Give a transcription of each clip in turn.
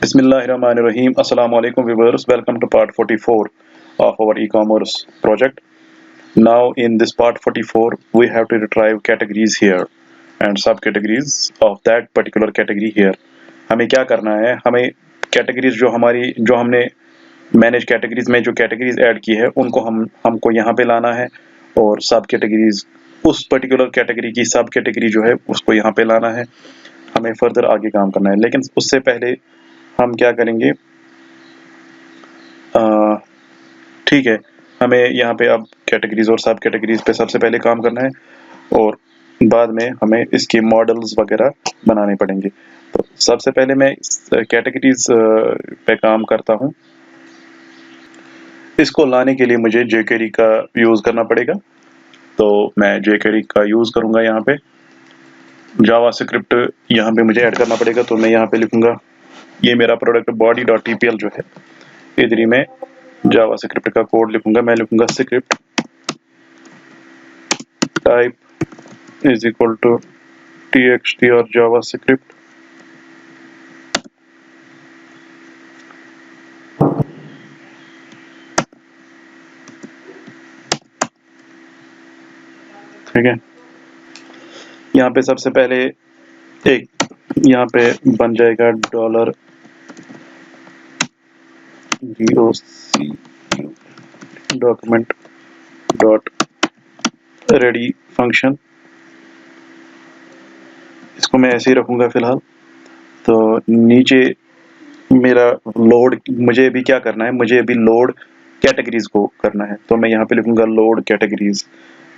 Bismillahirrahmanirrahim. Assalamu alaikum viewers. Welcome to part 44 of our e-commerce project. Now in this part 44 we have to retrieve categories here and subcategories of that particular category here. हमें क्या करना है, हमें categories जो हमने manage categories में जो categories add की है उनको हमको यहाँ पे लाना है और सब categories उस particular category की सब category जो है उसको यहाँ पे लाना है. हमें फर्दर आगे काम करना है, लेकिन उससे पहले हम क्या करेंगे, ठीक है, हमें यहाँ पे अब कैटेगरीज और सब कैटेगरीज पे सबसे पहले काम करना है और बाद में हमें इसके मॉडल्स वगैरह बनाने पड़ेंगे. तो सबसे पहले मैं कैटेगरीज पे काम करता हूँ. इसको लाने के लिए मुझे jQuery का यूज़ करना पड़ेगा, तो मैं jQuery का यूज़ करूँगा. यहाँ पे जावास्क्रिप्ट यहाँ पे मुझे ऐड करना पड़ेगा, तो मैं यहाँ पे लिखूँगा, ये मेरा प्रोडक्ट body.tpl जो है, इधर ही मैं जावास्क्रिप्ट का कोड लिखूंगा. मैं लिखूंगा script type is equal to txt और जावास्क्रिप्ट. ठीक है, यहाँ पे सबसे पहले एक यहाँ पे बन जाएगा $doc document dot ready function. इसको मैं ऐसे ही रखूंगा फिलहाल. तो नीचे मेरा लोड, मुझे अभी क्या करना है, मुझे अभी लोड कैटेगरीज को करना है, तो मैं यहाँ पे लिखूंगा लोड कैटेगरीज.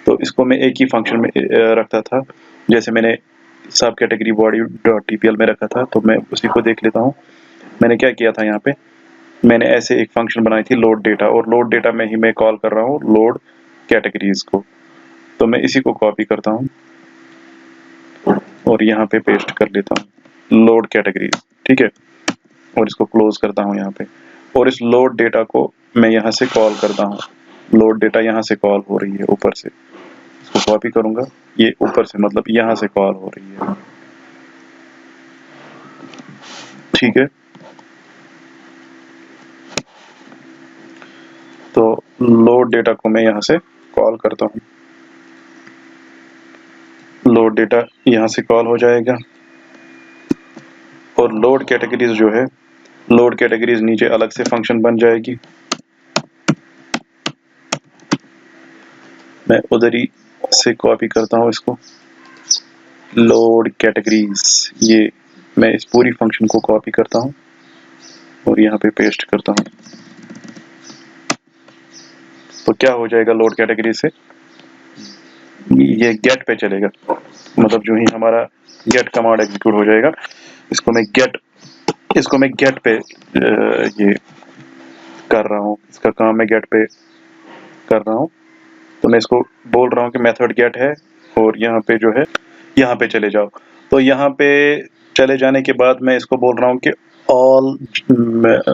तो इसको मैं एक ही फंक्शन में रखता था, जैसे मैंने सब कैटेगरी body.tpl में रखा था, तो मैं उसी को देख लेता हूँ. मैंने क्या किया था, यहाँ पे मैंने ऐसे एक फंक्शन बनाई थी लोड डेटा, और लोड डेटा में ही मैं कॉल कर रहा हूँ लोड कैटेगरीज को. तो मैं इसी को कॉपी करता हूँ और यहाँ पे पेस्ट कर लेता हूँ लोड कैटेगरीज. ठीक है, और इसको क्लोज करता हूँ यहाँ पे, और इस लोड डेटा को मैं यहाँ से कॉल करता हूँ. लोड डेटा यहाँ से कॉल हो रही है ऊपर से, इसको कॉपी करूंगा, ये ऊपर से मतलब यहाँ से कॉल हो रही है. ठीक है, तो लोड डेटा को मैं यहाँ से कॉल करता हूँ. लोड डेटा यहाँ से कॉल हो जाएगा और लोड कैटेगरीज जो है, लोड कैटेगरीज नीचे अलग से फंक्शन बन जाएगी. मैं उधर ही से कॉपी करता हूँ इसको, लोड कैटेगरीज, ये मैं इस पूरी फंक्शन को कॉपी करता हूँ और यहाँ पे पेस्ट करता हूँ. तो क्या हो जाएगा, लोड कैटेगरी से ये गेट पे चलेगा, मतलब जो ही हमारा गेट कमांड एग्जीक्यूट हो जाएगा, इसको मैं गेट पे ये कर रहा हूँ, इसका काम मैं गेट पे कर रहा हूँ. तो मैं इसको बोल रहा हूँ कि मेथड गेट है और यहाँ पे जो है यहाँ पे चले जाओ. तो यहाँ पे चले जाने के बाद मैं इसको बोल रहा हूँ कि ऑल,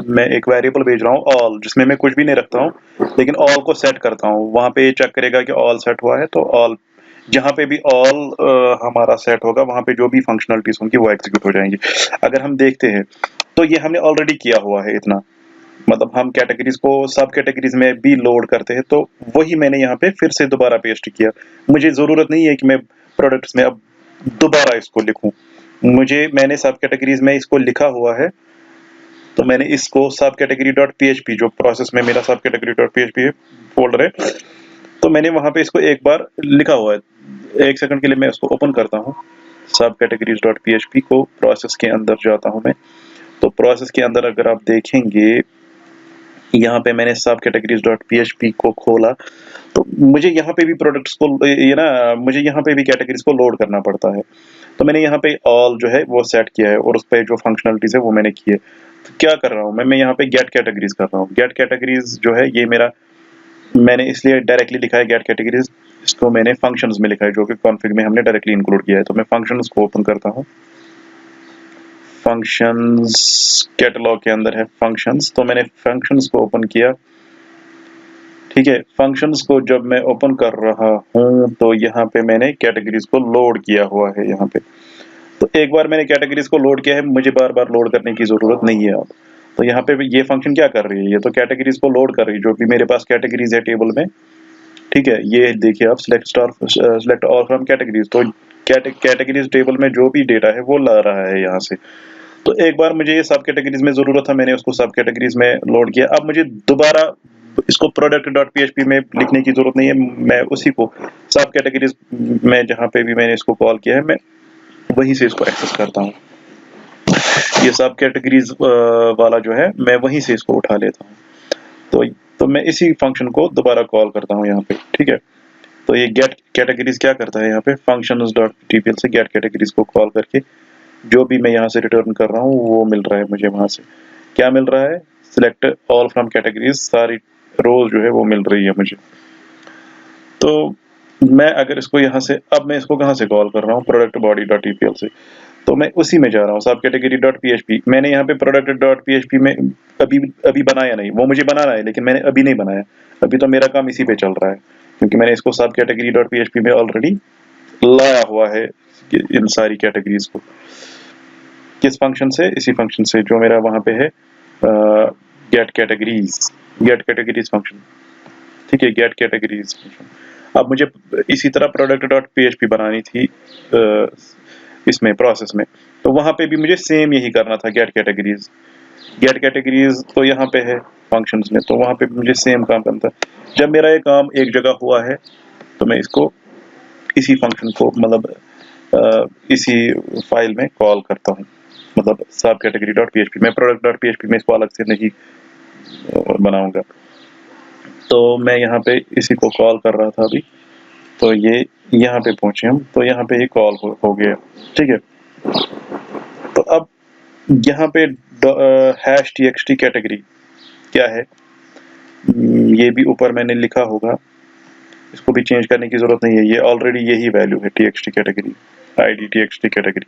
मैं एक वेरिएबल भेज रहा हूँ ऑल, जिसमें मैं कुछ भी नहीं रखता हूँ, लेकिन ऑल को सेट करता हूँ. वहाँ पे चेक करेगा कि ऑल सेट हुआ है, तो ऑल, जहाँ पे भी ऑल हमारा सेट होगा वहाँ पे जो भी फंक्शनलिटीज होंगी वो एग्जीक्यूट हो जाएंगी. अगर हम देखते हैं तो ये हमने ऑलरेडी किया हुआ है इतना, मतलब हम कैटेगरीज को सब कैटेगरीज में भी लोड करते हैं, तो वही मैंने यहाँ पे फिर से दोबारा पेस्ट किया. मुझे जरूरत नहीं है कि मैं प्रोडक्ट्स में अब दोबारा इसको लिखूं, मैंने सब कैटेगरीज में इसको लिखा हुआ है. तो मैंने इसको सब कैटेगरी डॉट php, जो प्रोसेस में मेरा सब कैटेगरी डॉट php फोल्डर है, तो मैंने वहां पे इसको एक बार लिखा हुआ है. एक सेकंड के लिए मैं इसको ओपन करता हूँ, सब कैटेगरीज डॉट php को, प्रोसेस के अंदर जाता हूँ मैं. तो प्रोसेस के अंदर अगर आप देखेंगे, यहाँ पे मैंने सब कैटेगरीज डॉट php को खोला, तो मुझे यहाँ पे भी प्रोडक्ट्स को मुझे यहाँ पे भी कैटेगरीज को लोड करना पड़ता है. तो मैंने यहाँ पे ऑल जो है वो सेट किया है और उस पर जो फंक्शनलिटीज है वो मैंने की है. तो क्या कर रहा हूँ मैं यहाँ पे गेट कैटेगरीज कर रहा हूँ. गेट कैटेगरीज जो है ये मैंने इसलिए डायरेक्टली लिखा है गेट कैटेगरीज, इसको मैंने फंक्शंस में लिखा है जो कि कॉन्फ़िग में हमने डायरेक्टली इंक्लूड किया है. तो मैं फंक्शंस को ओपन करता हूँ, फंक्शंस कैटलॉग के अंदर है फंक्शंस, तो मैंने फंक्शंस को ओपन किया. ठीक है, फंक्शंस को जब मैं ओपन कर रहा हूँ तो यहाँ पे मैंने कैटेगरीज को लोड किया हुआ है यहाँ पे. तो एक बार मैंने कैटेगरीज को लोड किया है, मुझे बार बार लोड करने की जरूरत नहीं है अब। तो यहाँ पे ये फंक्शन क्या कर रही है, ये तो कैटेगरीज को लोड कर रही है, जो भी मेरे पास कैटेगरीज है टेबल में। ठीक है, ये देखिए आप सिलेक्ट ऑल फ्रॉम कैटेगरीज, तो कैटेगरीज टेबल में जो भी डेटा है वो ला रहा है यहाँ से। तो एक बार मुझे ये सब कैटेगरीज में जरूरत था, मैंने उसको सब कैटेगरीज में लोड किया। अब मुझे दोबारा इसको प्रोडक्ट डॉट पीएचपी में लिखने की जरूरत नहीं है, मैं उसी को सब कैटेगरीज में जहाँ पे भी मैंने इसको कॉल किया है, मैं वहीं से इसको एक्सेस करता हूँ। ये सब कैटेगरीज वाला जो है मैं वहीं से इसको उठा लेता हूँ। तो मैं इसी फंक्शन को दोबारा कॉल करता हूँ यहाँ पे। ठीक है, तो ये गेट कैटेगरीज क्या करता है, यहाँ पे फंक्शंस डॉट टीपीएल से गेट कैटेगरीज को कॉल करके जो भी मैं यहाँ से रिटर्न कर रहा हूँ वो मिल रहा है मुझे। वहां से क्या मिल रहा है, सिलेक्ट ऑल फ्रॉम कैटेगरीज, सारी रोज जो है वो मिल रही है मुझे। तो मैं अगर इसको यहाँ से, अब मैं इसको कहाँ से कॉल कर रहा हूँ, प्रोडक्ट बॉडी डॉट टीपीएल से, तो मैं उसी में जा रहा हूँ सब कैटेगरी डॉट पीएचपी। मैंने यहाँ पे प्रोडक्ट डॉट पीएचपी में अभी बनाया नहीं, वो मुझे बनाना है लेकिन मैंने अभी नहीं बनाया। अभी तो मेरा काम इसी पे चल रहा है, क्योंकि मैंने इसको सब कैटेगरी डॉट पीएचपी में ऑलरेडी लाया हुआ है इन सारी कैटेगरीज को। किस फंक्शन से, इसी फंक्शन से जो मेरा वहां पे है, गेट कैटेगरीज फंक्शन। ठीक है, गेट कैटेगरीज फंक्शन। अब मुझे इसी तरह प्रोडक्ट डॉट पीएचपी बनानी थी इसमें प्रोसेस में, तो वहां पे भी मुझे सेम यही करना था, गेट कैटेगरीज तो यहाँ पे है फंक्शंस में, तो वहां पे मुझे सेम काम करना था। जब मेरा ये काम एक जगह हुआ है तो मैं इसको इसी फंक्शन को मतलब इसी फाइल में कॉल करता हूँ, मतलब सब कैटेगरी डॉट पीएचपी। मैं प्रोडक्ट डॉट पीएचपी में इसको अलग से नहीं बनाऊंगा। तो मैं यहाँ पे इसी को कॉल कर रहा था अभी, तो ये यहाँ पे पहुंचे हम, तो यहाँ पे ये कॉल हो गया। ठीक है, तो अब यहाँ पे हैश txt कैटेगरी क्या है, ये भी ऊपर मैंने लिखा होगा, इसको भी चेंज करने की जरूरत नहीं है, ये ऑलरेडी यही वैल्यू है txt category, id txt category,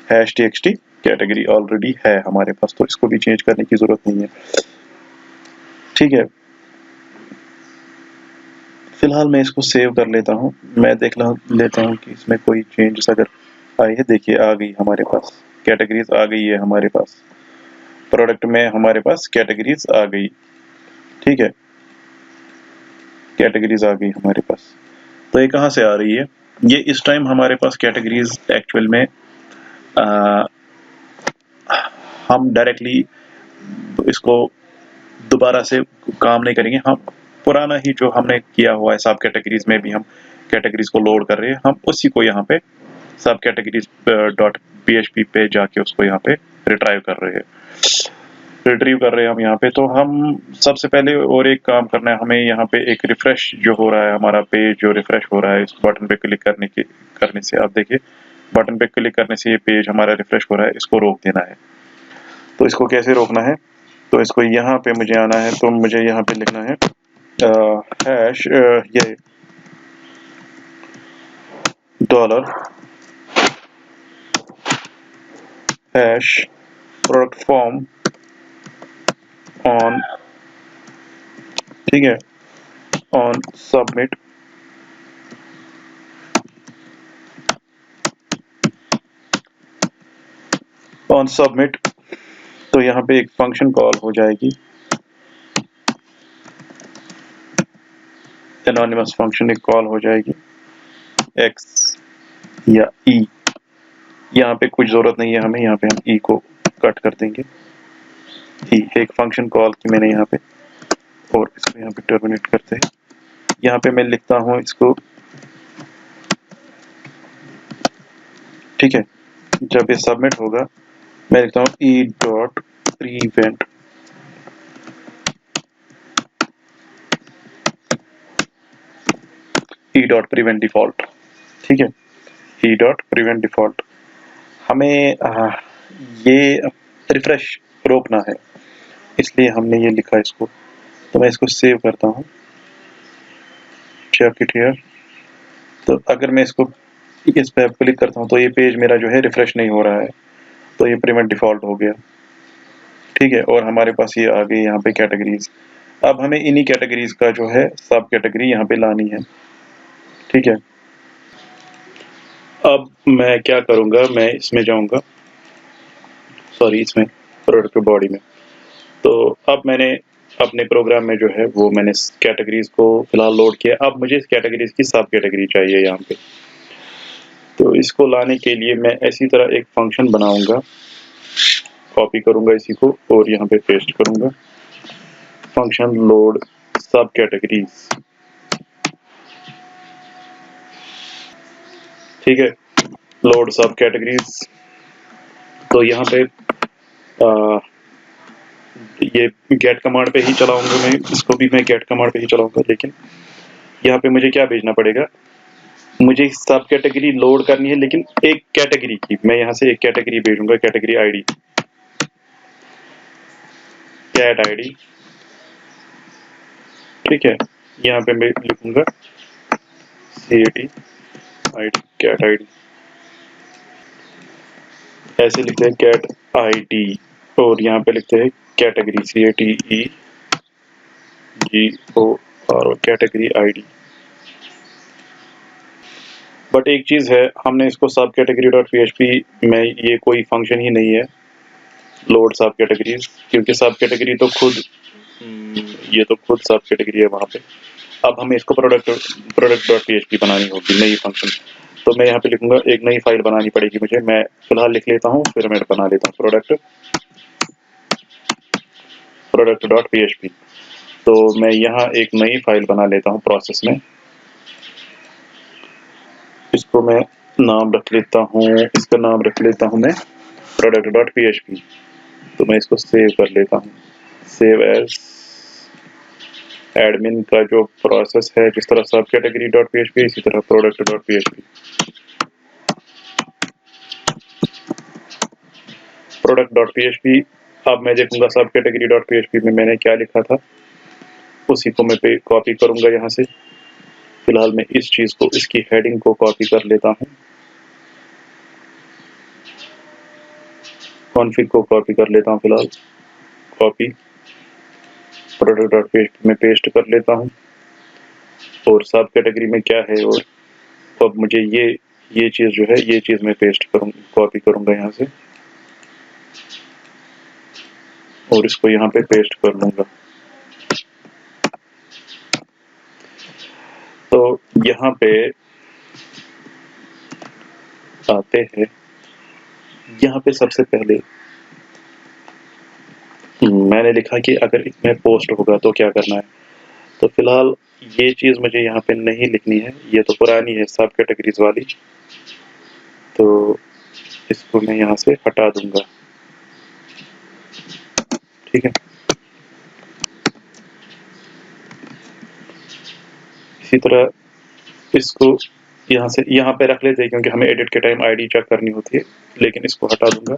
hash txt category already है हमारे पास, तो इसको भी चेंज करने की जरूरत नहीं है। ठीक है, फिलहाल मैं इसको सेव कर लेता हूँ, मैं देख लेता हूँ कि इसमें कोई चेंजेस अगर आई है। देखिए आ गई हमारे पास कैटेगरीज, आ गई है हमारे पास प्रोडक्ट में, हमारे पास कैटेगरीज आ गई। ठीक है, कैटेगरीज आ गई हमारे पास। तो ये कहाँ से आ रही है, ये इस टाइम हमारे पास कैटेगरीज एक्चुअल में हम डायरेक्टली इसको दोबारा से काम नहीं करेंगे, हम पुराना ही जो हमने किया हुआ है सब कैटेगरीज में भी हम कैटेगरीज को लोड कर रहे हैं, हम उसी को यहाँ पे सब कैटेगरीज डॉट पीएचपी पे जाके उसको यहाँ पे रिट्रीव कर रहे हैं हम यहाँ पे। तो हम सबसे पहले और एक काम करना है, हमें यहाँ पे एक रिफ्रेश जो हो रहा है, हमारा पेज जो रिफ्रेश हो रहा है, इस बटन पे क्लिक करने से, आप देखिए बटन पे क्लिक करने से ये पेज हमारा रिफ्रेश हो रहा है, इसको रोक देना है। तो इसको कैसे रोकना है, तो इसको यहाँ पे मुझे आना है, तो मुझे यहाँ पे लिखना है हैश ये dollar hash product form on, ठीक है, ऑन सबमिट ऑन सबमिट। तो यहाँ पे एक फंक्शन कॉल हो जाएगी, एनोनिमस फंक्शन एक कॉल हो जाएगी, एक्स या ई, यहाँ पे कुछ जरूरत नहीं है हमें, यहाँ पे हम ई को कट कर देंगे। ई एक फंक्शन कॉल की मैंने यहाँ पे, और इसको यहाँ पे टर्मिनेट करते हैं। यहाँ पे मैं लिखता हूँ इसको, ठीक है, जब ये सबमिट होगा मैं लिखता हूँ ई डॉट प्रीवेंट डिफॉल्ट। ठीक है, ई डॉट प्रिवेंट डिफॉल्ट, हमें ये रिफ्रेश रोकना है, इसलिए हमने ये लिखा इसको। तो मैं इसको सेव करता हूँ, चेक इट हियर। तो अगर मैं इसको इस पे क्लिक करता हूँ तो ये पेज मेरा जो है रिफ्रेश नहीं हो रहा है, तो ये प्रिवेंट डिफॉल्ट हो गया। ठीक है, और हमारे पास ये आ गई यहाँ पे कैटेगरीज। अब हमें इन्हीं कैटेगरीज का जो है सब कैटेगरी यहाँ पे लानी है। ठीक है, अब मैं क्या करूँगा, मैं इसमें जाऊँगा, सॉरी इसमें प्रोडक्ट बॉडी में। तो अब मैंने अपने प्रोग्राम में जो है वो मैंने कैटेगरीज को फिलहाल लोड किया। अब मुझे इस कैटेगरीज की सब कैटेगरी चाहिए यहाँ पे। तो इसको लाने के लिए मैं इसी तरह एक फंक्शन बनाऊंगा, कॉपी करूंगा इसी को और यहाँ पे पेस्ट करूंगा, फंक्शन लोड सब कैटेगरीज। ठीक है, लोड सब कैटेगरीज। तो यहाँ पे ये गेट कमांड पे ही चलाऊंगा, मैं इसको भी मैं गेट कमांड पे ही चलाऊंगा। लेकिन यहाँ पे मुझे क्या भेजना पड़ेगा, मुझे सब कैटेगरी लोड करनी है लेकिन एक कैटेगरी की। मैं यहाँ से एक कैटेगरी भेजूंगा, कैटेगरी आईडी, कैट आईडी। ठीक है, यहाँ पे मैं लिखूंगा CAT आईडी, कैट आईडी, ऐसे लिखते हैं कैट आईडी। और यहाँ पे लिखते हैं category CATEGOR, category ID. But एक चीज है, हमने इसको सब कैटेगरी डॉट PHP में, ये कोई फंक्शन ही नहीं है लोड सब कैटेगरीज, क्योंकि सब कैटेगरी तो खुद ये तो खुद सब कैटेगरी है वहां पे। अब हमें इसको प्रोडक्ट डॉट PHP बनानी होगी, नई फंक्शन। तो मैं यहाँ पे लिखूंगा, एक नई फाइल बनानी पड़ेगी मुझे। मैं फिलहाल लिख लेता हूँ, फिर मैं बना लेता हूँ प्रोडक्ट डॉट PHP। तो मैं यहाँ एक नई फाइल बना लेता हूँ प्रोसेस में। इसको मैं नाम रख लेता हूँ, इसका नाम रख लेता हूँ मैं प्रोडक्ट डॉट PHP। तो मैं इसको सेव कर लेता हूँ, सेव एज एडमिन का जो प्रोसेस है, जिस तरह सब कैटेगरी डॉट PHP इसी तरह product dot PHP। Product dot PHP। अब मैं देखूंगा सब कैटेगरी डॉट PHP में मैंने क्या लिखा था, उसी को मैं पे कॉपी करूंगा यहाँ से। फिलहाल मैं इस चीज को, इसकी हेडिंग को कॉपी कर लेता हूँ, कॉन्फ़िग को कॉपी कर लेता हूँ फिलहाल, कॉपी प्रोडक्ट डॉट PHP में पेस्ट कर लेता हूँ। और सब कैटेगरी में क्या है, और अब मुझे ये चीज जो है, ये चीज मैं पेस्ट करूँगा, कॉपी करूंगा यहाँ से और इसको यहाँ पे पेस्ट कर लूंगा। तो यहाँ पे आते हैं, यहाँ पे सबसे पहले मैंने लिखा कि अगर इसमें पोस्ट होगा तो क्या करना है। तो फिलहाल ये चीज मुझे यहाँ पे नहीं लिखनी है, ये तो पुरानी है सब कैटेगरीज वाली। तो इसको मैं यहाँ से हटा दूंगा। ठीक है, इसी तरह इसको यहाँ से यहाँ पे रख लेते हैं, क्योंकि हमें एडिट के टाइम आईडी चेक करनी होती है। लेकिन इसको हटा दूंगा।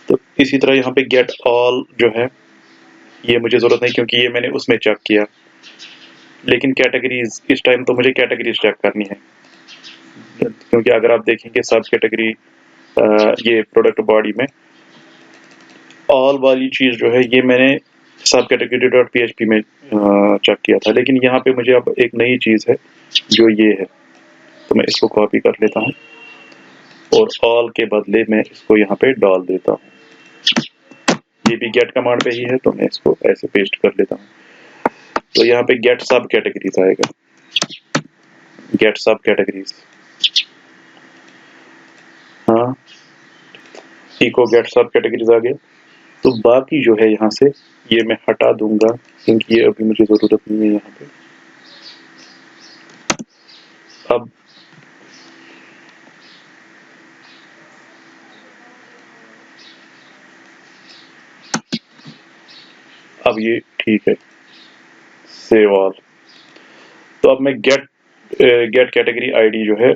तो इसी तरह यहाँ पे गेट ऑल जो है, ये मुझे जरूरत नहीं, क्योंकि ये मैंने उसमें चेक किया। लेकिन कैटेगरीज, इस टाइम तो मुझे कैटेगरीज चेक करनी है, क्योंकि अगर आप देखेंगे सब कैटेगरी ये प्रोडक्ट बॉडी में ऑल वाली चीज जो है, ये मैंने सब कैटेगरी डॉट PHP में चेक किया था। लेकिन यहाँ पे मुझे अब एक नई चीज है जो ये है। तो मैं इसको कॉपी कर लेता हूँ और ऑल के बदले मैं इसको यहाँ पे डाल देता हूँ। ये भी गेट कमांड पे ही है, तो मैं इसको ऐसे पेस्ट कर लेता हूँ। तो यहाँ पे गेट सब कैटेगरीज आएगा, गेट सब कैटेगरीज। हाँ, इको गेट सब कैटेगरीज आ गया। तो बाकी जो है यहाँ से ये मैं हटा दूंगा, क्योंकि ये अभी मुझे जरूरत नहीं है यहाँ पे। अब ये ठीक है, सेव ऑल। तो अब मैं गेट कैटेगरी आईडी जो है,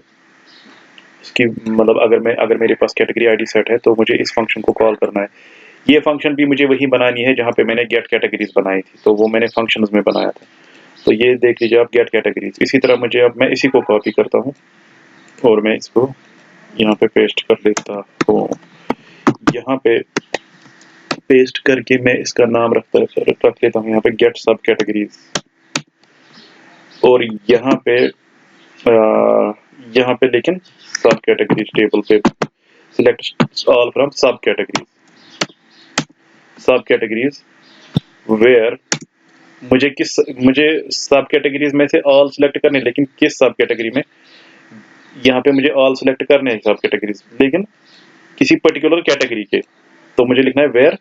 इसकी मतलब अगर मेरे पास कैटेगरी आईडी सेट है तो मुझे इस फंक्शन को कॉल करना है। ये फंक्शन भी मुझे वही बनानी है जहाँ पे मैंने गेट कैटेगरीज बनाई थी, तो वो मैंने फंक्शंस में बनाया था। तो ये देख लीजिए आप, गेट कैटेगरीज। इसी तरह मुझे, अब मैं इसी को कॉपी करता हूँ और मैं इसको यहाँ पे पेस्ट कर लेता हूँ। यहाँ पे पेस्ट करके मैं इसका नाम रख लेता हूँ यहाँ पे गेट सब कैटेगरीज। और यहाँ पे यहाँ पे लेकिन सब कैटेगरीज टेबल पे सिलेक्ट ऑल फ्रॉम सब कैटेगरीज वेयर मुझे सब कैटेगरीज में से ऑल सिलेक्ट करने, लेकिन किस सब कैटेगरी में? यहाँ पे मुझे ऑल सिलेक्ट करने हैं सब कैटेगरीज, लेकिन किसी पर्टिकुलर कैटेगरी के। तो मुझे लिखना है वेयर,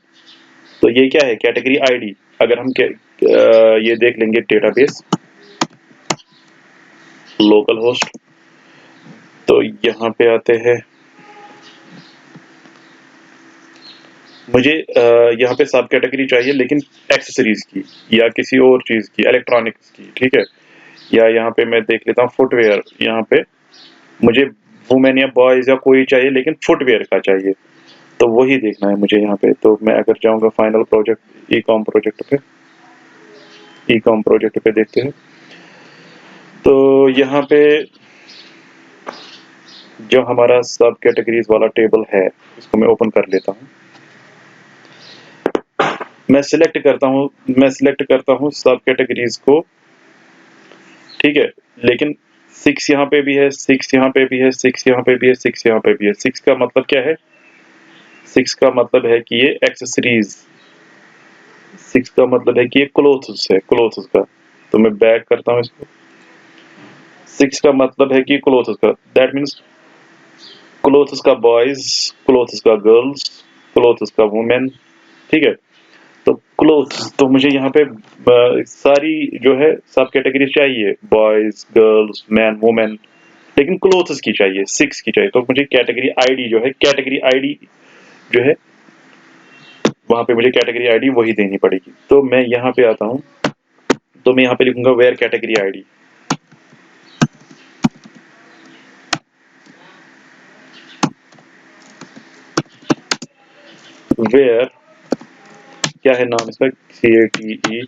तो ये क्या है? Category ID. अगर हम ये देख लेंगे डेटाबेस लोकल होस्ट, तो यहाँ पे आते हैं, मुझे यहाँ पे सब कैटेगरी चाहिए लेकिन एक्सेसरीज की या किसी और चीज की, इलेक्ट्रॉनिक्स की, ठीक है। या यहाँ पे मैं देख लेता हूँ फुटवेयर, यहाँ पे मुझे वुमेन या बॉयज या कोई चाहिए लेकिन फुटवेयर का चाहिए, तो वही देखना है मुझे यहाँ पे। तो मैं अगर जाऊँगा final project e com project पे देखते हैं, तो यहाँ पे जो हमारा सब कैटेगरीज वाला टेबल है, इसको मैं ओपन कर लेता हूँ। मैं सिलेक्ट करता हूँ सब कैटेगरीज को, ठीक है। लेकिन 6 यहाँ पे भी है, 6 यहाँ पे भी है, 6 यहाँ पे भी है, 6 यहाँ पे भी है। 6 का मतलब क्या है? 6 का मतलब है कि ये एक्सेसरीज, 6 का मतलब है कि ये क्लोथ्स है, क्लोथ्स का। तो मैं बैक करता हूँ इसको। 6 का मतलब है कि क्लोथ्स का, दैट मीन्स क्लोथ्स का बॉयज, क्लोथ्स का गर्ल्स, क्लोथ्स का वुमेन, ठीक है। तो क्लोथ्स, तो मुझे यहाँ पे सारी जो है सब कैटेगरी चाहिए, बॉयज, गर्ल्स, मैन, वुमेन, लेकिन क्लोथ्स की चाहिए, 6 की चाहिए। तो मुझे कैटेगरी आईडी जो है, कैटेगरी आईडी जो है, वहां पे मुझे कैटेगरी आईडी वही देनी पड़ेगी। तो मैं यहाँ पे आता हूँ, तो मैं यहाँ पे लिखूंगा वेयर कैटेगरी आईडी। वेयर क्या है नाम इसका? CATEGORY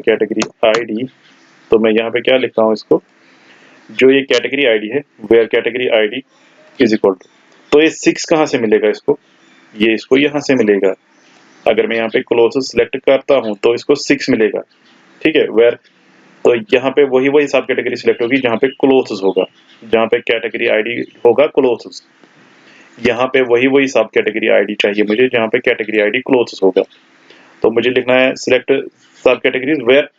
category ID. तो मैं यहाँ पे क्या लिखता हूँ इसको, जो ये कैटेगरी आईडी है, where category ID is equal to, तो ये 6 कहाँ से मिलेगा इसको? ये इसको यहाँ से मिलेगा। अगर मैं यहाँ पे क्लोथ्स सिलेक्ट करता हूँ तो इसको 6 मिलेगा, ठीक है। वेयर, तो यहाँ पे वही सब कैटेगरी सिलेक्ट होगी जहाँ पे क्लोथ्स होगा, जहाँ पे कैटेगरी आईडी होगा क्लोथ्स। यहाँ पे वही सब कैटेगरी आईडी चाहिए मुझे जहाँ पे कैटेगरी आईडी क्लोथ्स होगा। तो मुझे लिखना है select sub categories where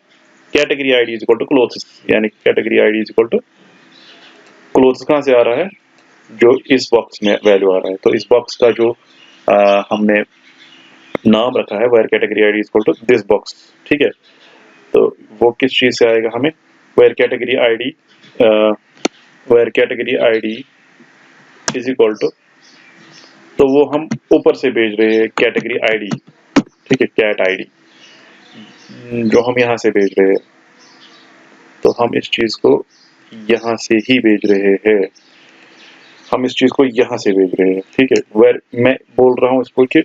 category ID is equal to clothes, यानी category ID is equal to clothes कहाँ से आ रहा है? जो इस बॉक्स में वैल्यू आ रहा है। तो इस बॉक्स का जो हमने नाम रखा है where category ID is equal to this box, ठीक है। तो वो किस चीज से आएगा हमें? Where category ID is equal to, तो वो हम ऊपर से भेज रहे हैं कैटेगरी आईडी, ठीक है, कैट आईडी जो हम यहाँ से भेज रहे हैं। तो हम इस चीज को यहाँ से ही भेज रहे हैं, हम इस चीज को यहाँ से भेज रहे हैं, ठीक है। वेयर मैं बोल रहा हूँ इसको कि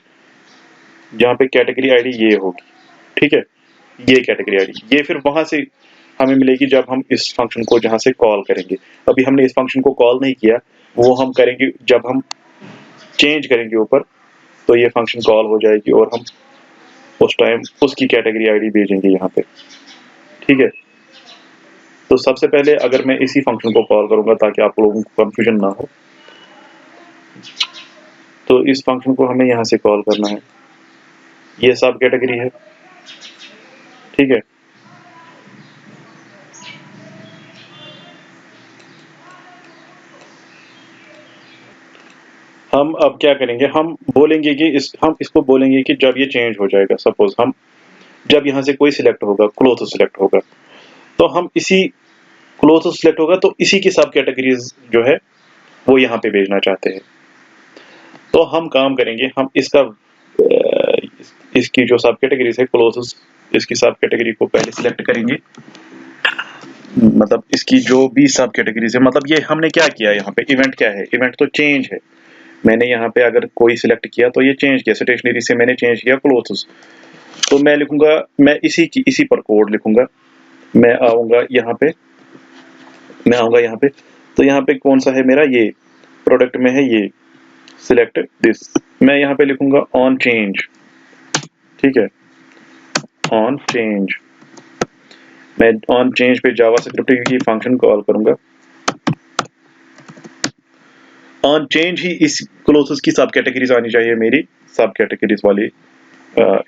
जहाँ पे कैटेगरी आईडी ये होगी, ठीक है, ये कैटेगरी आईडी, ये फिर वहां से हमें मिलेगी जब हम इस फंक्शन को जहाँ से कॉल करेंगे। अभी हमने इस फंक्शन को कॉल नहीं किया, वो हम करेंगे जब हम चेंज करेंगे ऊपर, तो ये फंक्शन कॉल हो जाएगी और हम उस टाइम उसकी कैटेगरी आईडी भेजेंगे यहाँ पे, ठीक है। तो सबसे पहले अगर मैं इसी फंक्शन को कॉल करूंगा ताकि आप लोगों को कंफ्यूजन ना हो, तो इस फंक्शन को हमें यहाँ से कॉल करना है, ये सब कैटेगरी है, ठीक है। हम अब क्या करेंगे, हम बोलेंगे कि हम इसको बोलेंगे कि जब ये चेंज हो जाएगा, सपोज हम जब यहाँ से कोई सिलेक्ट होगा, क्लोथ सिलेक्ट होगा, तो हम इसी क्लोथ सिलेक्ट होगा तो इसी की सब कैटेगरीज जो है वो यहाँ पे भेजना चाहते हैं। तो हम काम करेंगे, हम इसकी जो सब कैटेगरीज है क्लोथ्स, इसकी सब कैटेगरी को पहले सिलेक्ट करेंगे, मतलब इसकी जो भी सब कैटेगरीज है, मतलब ये हमने क्या किया यहाँ पे, इवेंट क्या है? इवेंट तो चेंज है। मैंने यहाँ पे अगर कोई सिलेक्ट किया तो ये चेंज किया, स्टेशनरी से मैंने चेंज किया क्लोथ्स, तो मैं लिखूंगा, मैं इसी पर कोड लिखूंगा। मैं आऊंगा यहाँ पे, तो यहाँ पे कौन सा है मेरा, ये प्रोडक्ट में है, ये सिलेक्ट दिस, मैं यहाँ पे लिखूंगा ऑन चेंज, ठीक है, ऑन चेंज। मैं ऑन चेंज पे जावास्क्रिप्ट की फंक्शन कॉल करूंगा, ऑन चेंज ही इस क्लोथ्स की सब कैटेगरीज आनी चाहिए मेरी सब कैटेगरीज वाली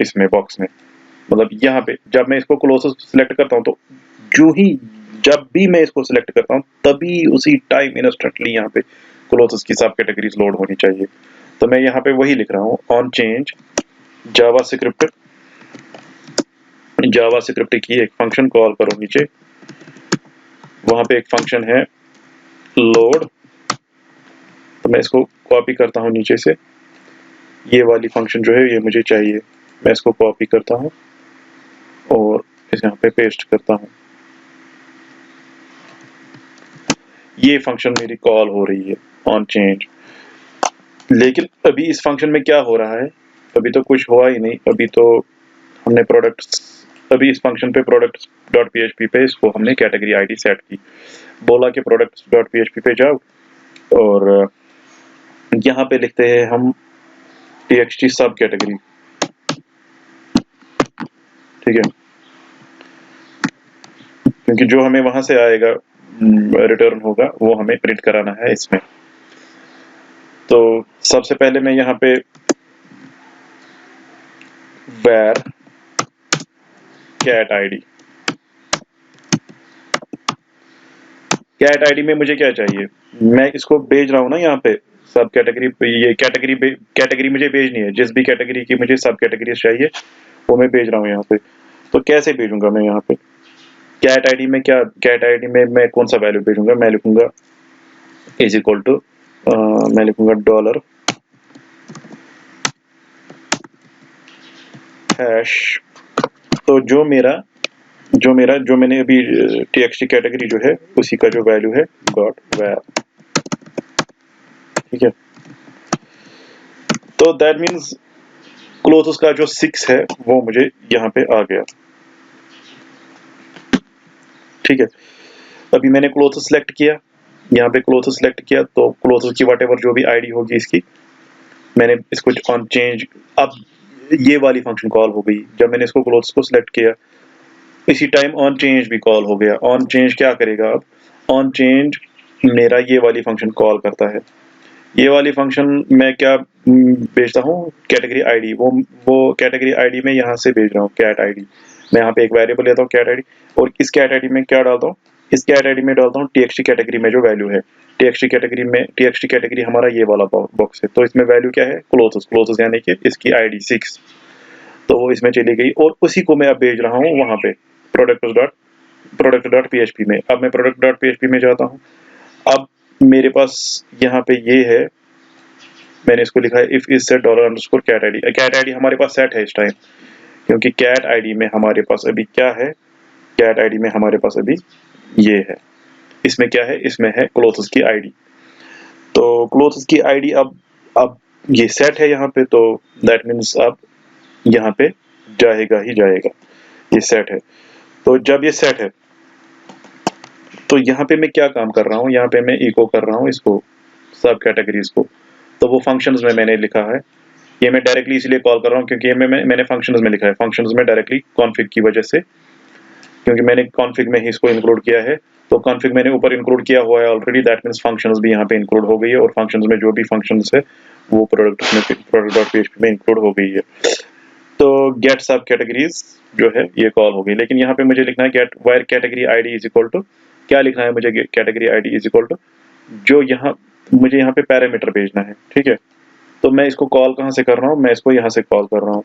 इसमें बॉक्स में। मतलब यहाँ पे जब मैं इसको क्लोथ्स सिलेक्ट करता हूँ तो जो ही जब भी मैं इसको सिलेक्ट करता हूँ तभी उसी टाइम इंस्टेंटली यहाँ पे क्लोथ्स की सब कैटेगरीज लोड होनी चाहिए। तो मैं यहाँ पे वही लिख रहा हूँ, ऑन चेंज जावास्क्रिप्ट की एक फंक्शन कॉल करो नीचे, वहां पे एक फंक्शन है लोड, तो मैं इसको कॉपी करता हूँ नीचे से, ये वाली फंक्शन जो है ये मुझे चाहिए, मैं इसको कॉपी करता हूँ और इस यहाँ पे पेस्ट करता हूँ। ये फंक्शन मेरी कॉल हो रही है ऑन चेंज, लेकिन अभी इस फंक्शन में क्या हो रहा है, अभी तो कुछ हुआ ही नहीं। अभी तो हमने अभी इस फंक्शन पे products.php पे इसको हमने कैटेगरी आईडी सेट की, बोला कि products.php पे जाओ और यहाँ पे लिखते हैं हम txt सब कैटेगरी, ठीक है, क्योंकि जो हमें वहां से आएगा रिटर्न होगा वो हमें प्रिंट कराना है इसमें। तो सबसे पहले मैं यहाँ पे var cat id में मुझे क्या चाहिए, मैं इसको भेज रहा हूँ ना यहाँ पे सब कैटेगरी पे, ये कैटेगरी मुझे भेजनी है, जिस भी कैटेगरी की मुझे सब कैटेगरी चाहिए वो मैं भेज रहा हूँ यहाँ पे। तो कैसे भेजूंगा मैं यहाँ पे कैट आईडी में, क्या कैट आईडी में मैं कौन सा वैल्यू भेजूंगा, मैं लिखूंगा इज इक्वल टू, मैं लिखूंगा डॉलर हैश, तो जो मैंने अभी txt कैटेगरी जो है उसी का जो वैल्यू है डॉट var, ठीक है। तो दैट मीन्स क्लोथ्स का जो 6 है वो मुझे यहाँ पे आ गया, ठीक है। अभी मैंने क्लोथ सेलेक्ट किया, यहाँ पे क्लोथ सेलेक्ट किया, तो क्लोथ की वॉटेवर जो भी आईडी होगी इसकी, मैंने इसको ऑन चेंज, अब ये वाली फंक्शन कॉल हो गई। जब मैंने इसको क्लोथ्स को सिलेक्ट किया इसी टाइम ऑन चेंज भी कॉल हो गया। ऑन चेंज क्या करेगा, अब ऑन चेंज मेरा ये वाली फंक्शन कॉल करता है। ये वाली फंक्शन मैं क्या भेजता हूँ, कैटेगरी आईडी, वो कैटेगरी आईडी में यहाँ से भेज रहा हूँ कैट आईडी। मैं यहाँ पे एक वेरिएबल लेता हूँ कैट आईडी, और इस कैट आईडी में क्या डालता हूँ, इस कैट आईडी में डालता हूँ txt कैटेगरी में जो वैल्यू है, txt कैटेगरी हमारा ये वाला बॉक्स है, तो इसमें वैल्यू क्या है क्लोथ्स यानी कि इसकी आईडी 6, तो वो इसमें चली गई और उसी को मैं अब भेज रहा हूँ वहां पे product.php में। अब मैं product.php में जाता हूँ, अब मेरे पास यहाँ पे ये है, मैंने इसको लिखा है if is set $_cat id। Cat ID हमारे पास सेट है इस टाइम, क्योंकि कैट आईडी में हमारे पास अभी क्या है, कैट आईडी में हमारे पास अभी ये है, इसमें क्या है, इसमें है क्लोथ्स की आईडी। तो क्लोथ्स की आईडी अब ये सेट है यहाँ पे, तो दैट मीन्स अब यहाँ पे जाएगा ही जाएगा, ये सेट है। तो जब ये सेट है तो यहाँ पे मैं क्या काम कर रहा हूँ, यहाँ पे मैं इको कर रहा हूँ इसको सब कैटेगरीज को। तो वो फंक्शंस में मैंने लिखा है, ये मैं डायरेक्टली इसलिए कॉल कर रहा हूँ क्योंकि मैंने फंक्शंस में लिखा है, फंक्शंस में डायरेक्टली कॉन्फ़िग की वजह से, क्योंकि मैंने कॉन्फ़िग में ही इसको इंक्लूड किया है। तो कॉन्फ़िग मैंने ऊपर इंक्लूड किया हुआ है ऑलरेडी, दैट मीन्स फंक्शंस भी यहाँ पे इंक्लूड हो गई है, और फंक्शंस में जो भी फंक्शंस है वो product.php में इंक्लूड हो गई है। तो गेट सब कैटेगरीज जो है ये कॉल हो गई, लेकिन यहाँ पे मुझे लिखना है get where category ID is equal to, क्या लिखना है मुझे, category ID is equal to जो यहाँ मुझे यहाँ पे पैरामीटर भेजना है, ठीक है। तो मैं इसको कॉल कहाँ से कर रहा हूँ, मैं इसको यहाँ से कॉल कर रहा हूँ,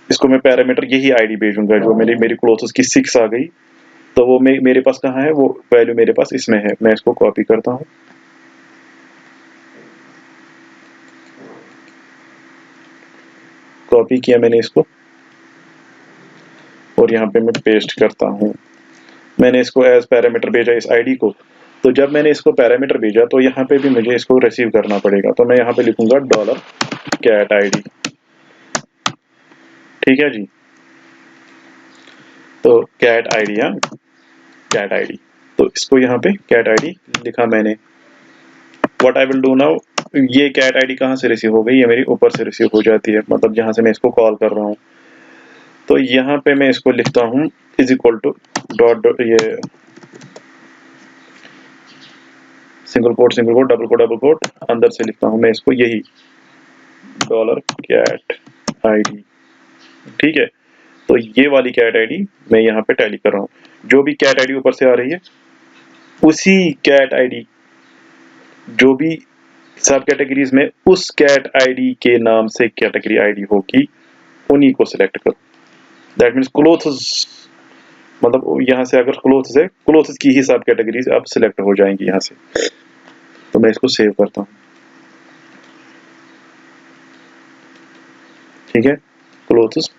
इसको मैं पैरामीटर यही आईडी भेजूंगा जो मेरी क्लोथ्स की 6 आ गई, तो वो मेरे पास कहाँ है, वो वैल्यू मेरे पास इसमें है। मैं इसको कॉपी करता हूँ, कॉपी किया मैंने इसको और यहाँ पे मैं पेस्ट करता हूँ। मैंने इसको एज पैरामीटर भेजा इस आईडी को, तो जब मैंने इसको पैरामीटर भेजा तो यहाँ पे भी मुझे इसको रिसीव करना पड़ेगा, तो मैं यहाँ पे लिखूंगा $cat id, ठीक है जी। तो कैट आईडी, हाँ कैट आईडी, तो इसको यहाँ पे कैट आईडी लिखा मैंने। What I will do now, ये कैट आईडी कहाँ से रिसीव हो गई, ये मेरी ऊपर से रिसीव हो जाती है, मतलब जहाँ से मैं इसको कॉल कर रहा हूँ। तो यहाँ पे मैं इसको लिखता हूँ इज इक्वल टू डॉट ये single quote, double quote, double quote, अंदर से लिखता हूं मैं इसको यही $cat ID, ठीक है। तो ये वाली कैट आईडी मैं यहाँ पे टैली कर रहा हूँ, जो भी कैट आईडी ऊपर से आ रही है उसी कैट आईडी, जो भी सब कैटेगरीज में उस कैट आईडी के नाम से कैटेगरी आईडी होगी उन्हीं को सिलेक्ट करो। दैट मीन्स क्लोथ्स, मतलब यहाँ से अगर क्लोथ्स है, क्लोथ्स की ही सब कैटेगरीज अब सिलेक्ट हो जाएंगी यहाँ से। तो मैं इसको सेव करता हूँ, ठीक है, क्लोथ्स।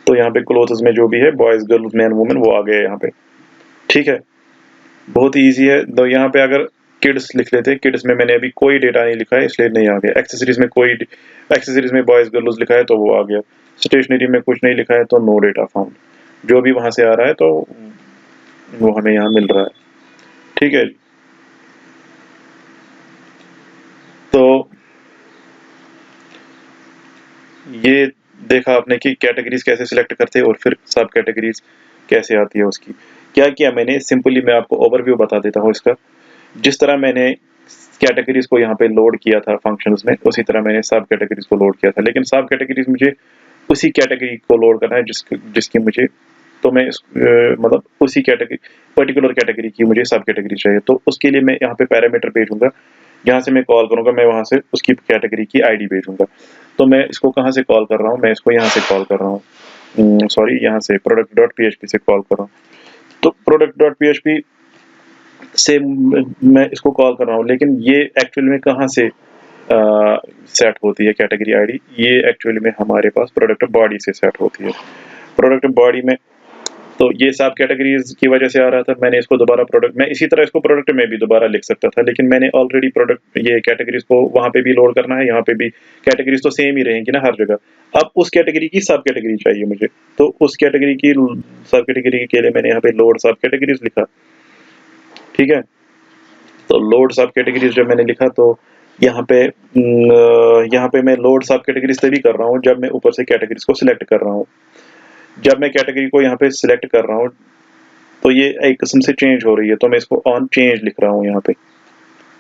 तो यहाँ पे क्लोथ्स में जो भी है बॉयज, गर्ल्स, मैन, वुमेन, वो आ गए यहाँ पे, ठीक है। बहुत ही ईजी है। तो यहाँ पे अगर किड्स लिख लेते, किड्स में मैंने अभी कोई डेटा नहीं लिखा है इसलिए नहीं आ गया। एक्सेसरीज में कोई, एक्सेसरीज में बॉयज गर्ल्स लिखा है तो वो आ गया। स्टेशनरी में कुछ नहीं लिखा है तो नो डेटा फाउंड। जो भी वहां से आ रहा है तो वो हमें यहाँ मिल रहा है, ठीक है। तो ये देखा आपने कि कैटेगरीज कैसे सिलेक्ट करते हैं और फिर सब कैटेगरीज कैसे आती है उसकी। क्या किया मैंने, सिंपली मैं आपको ओवरव्यू बता देता हूँ इसका। जिस तरह मैंने कैटेगरीज को यहाँ पे लोड किया था फंक्शंस में, उसी तरह मैंने सब कैटेगरीज को लोड किया था। लेकिन सब कैटेगरीज मुझे उसी कैटेगरी को लोड करना है जिसकी मुझे, तो मैं मतलब उसी कैटेगरी, पर्टिकुलर कैटेगरी की मुझे सब कैटेगरी चाहिए। तो उसके लिए मैं यहाँ पे पैरामीटर भेजूंगा, जहाँ से मैं कॉल करूंगा मैं वहां से उसकी कैटेगरी की आईडी भेजूंगा। तो मैं इसको कहाँ से कॉल कर रहा हूँ, मैं इसको यहाँ से कॉल कर रहा हूँ, सॉरी, यहाँ से product.php से कॉल कर रहा हूँ। तो product.php से मैं इसको कॉल कर रहा हूँ, लेकिन ये एक्चुअल में कहाँ से सेट होती है कैटेगरी आईडी, ये एक्चुअली में हमारे पास प्रोडक्ट बॉडी से सेट होती है। प्रोडक्ट बॉडी में तो ये सब कैटेगरीज की वजह से आ रहा था। मैंने इसको दोबारा प्रोडक्ट, मैं इसी तरह इसको प्रोडक्ट में भी दोबारा लिख सकता था, लेकिन मैंने ऑलरेडी प्रोडक्ट, ये कैटेगरीज को वहां पे भी लोड करना है, यहाँ पे भी कैटेगरीज तो सेम ही रहेंगी ना हर जगह। अब उस कैटेगरी की सब कैटेगरी चाहिए मुझे, तो उस कैटेगरी की सब कैटेगरी के लिए मैंने यहाँ पे लोड सब कैटेगरीज लिखा, ठीक है। तो लोड सब कैटेगरीज जब मैंने लिखा तो यहाँ पे मैं लोड सब कैटेगरीज तभी कर रहा हूँ जब मैं ऊपर से कैटेगरीज को सिलेक्ट कर रहा हूँ। जब मैं कैटेगरी को यहाँ पे सिलेक्ट कर रहा हूँ तो ये एक किस्म से चेंज हो रही है, तो मैं इसको ऑन चेंज लिख रहा हूँ, यहाँ पे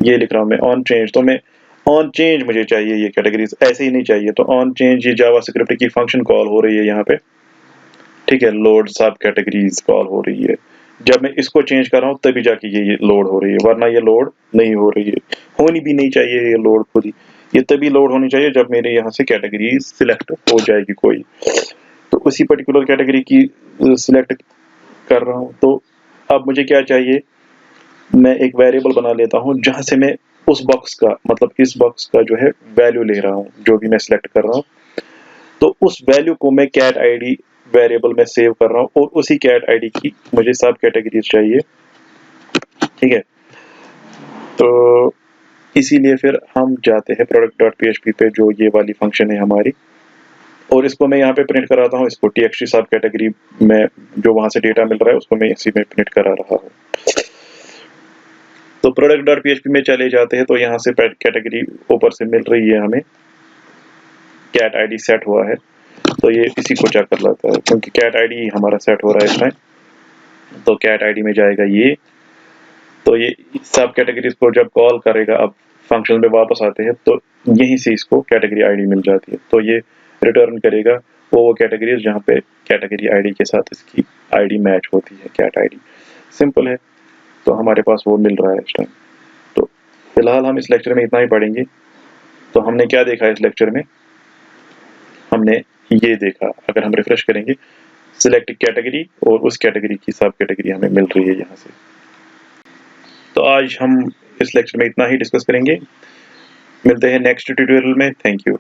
ये लिख रहा हूँ मैं ऑन चेंज। तो मैं ऑन चेंज मुझे चाहिए, ये कैटेगरीज ऐसे ही नहीं चाहिए। तो ऑन चेंज ये जावास्क्रिप्ट की फंक्शन कॉल हो रही है यहाँ पे, ठीक है, लोड सब कैटेगरीज कॉल हो रही है। जब मैं इसको चेंज कर रहा हूँ तभी जाके ये लोड हो रही है, वरना ये लोड नहीं हो रही है, होनी भी नहीं चाहिए ये लोड खुद ही। ये तभी लोड होनी चाहिए जब मेरे यहाँ से कैटेगरी सिलेक्ट हो जाएगी कोई, तो उसी पर्टिकुलर कैटेगरी की सिलेक्ट कर रहा हूँ। तो अब मुझे क्या चाहिए, मैं एक वेरिएबल बना लेता हूँ जहां से मैं उस बॉक्स का, मतलब इस बॉक्स का जो है वैल्यू ले रहा हूँ, जो भी मैं सिलेक्ट कर रहा हूँ। तो उस वैल्यू को मैं कैट आईडी वेरिएबल में सेव कर रहा हूँ और उसी कैट आईडी की मुझे सब कैटेगरीज चाहिए, ठीक है। तो इसीलिए फिर हम जाते हैं product.php पे, जो ये वाली फंक्शन है हमारी, और इसको मैं यहाँ पे प्रिंट कराता हूँ। इसको txt सब कैटेगरी में जो वहां से डेटा मिल रहा है उसको मैं इसी में प्रिंट करा रहा हूँ। तो product.php में चले जाते हैं, तो यहाँ से कैटेगरी ऊपर से मिल रही है हमें, कैट आईडी सेट हुआ है, तो ये इसी को चेक कर लेता है क्योंकि कैट आईडी हमारा सेट हो रहा है इस टाइम। तो कैट आईडी में जाएगा ये, तो ये सब कैटेगरीज को जब कॉल करेगा, अब फंक्शन में वापस आते हैं तो यहीं से इसको कैटेगरी आईडी मिल जाती है। तो ये रिटर्न करेगा वो कैटेगरीज जहाँ पे कैटेगरी आईडी के साथ इसकी आईडी मैच होती है, कैट आईडी। सिंपल है, तो हमारे पास वो मिल रहा है इस टाइम। तो फिलहाल हम इस लेक्चर में इतना ही पढ़ेंगे। तो हमने क्या देखा इस लेक्चर में, हमने ये देखा, अगर हम रिफ्रेश करेंगे, सिलेक्ट कैटेगरी और उस कैटेगरी की सब कैटेगरी हमें मिल रही है यहाँ से। तो आज हम इस लेक्चर में इतना ही डिस्कस करेंगे, मिलते हैं नेक्स्ट ट्यूटोरियल में। Thank you.